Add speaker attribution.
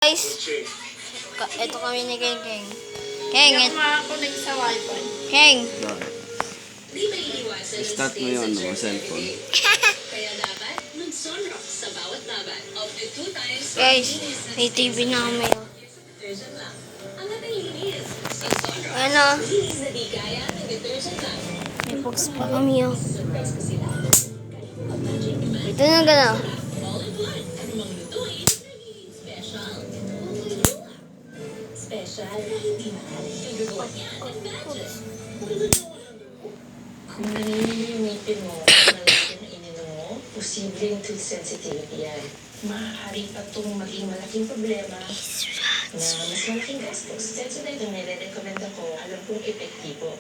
Speaker 1: Guys, ito kami ni Keng Keng. Keng,
Speaker 2: Hindi ako makakonect sa wifi.
Speaker 1: Keng.
Speaker 3: Bakit? Start mo yun, no? Cellphone.
Speaker 1: Guys, may TV na kami. Oh. Ano? May box pa kami. Oh. Ito na gano'n.
Speaker 4: Kung nanginginig mo, malaki ng ininom mo, posibleng tooth sensitivity yan. Maaari pa itong maging malaking problema na mas malaking gastos. Sensitive itong nire-recommend ako, alam kong epektibo.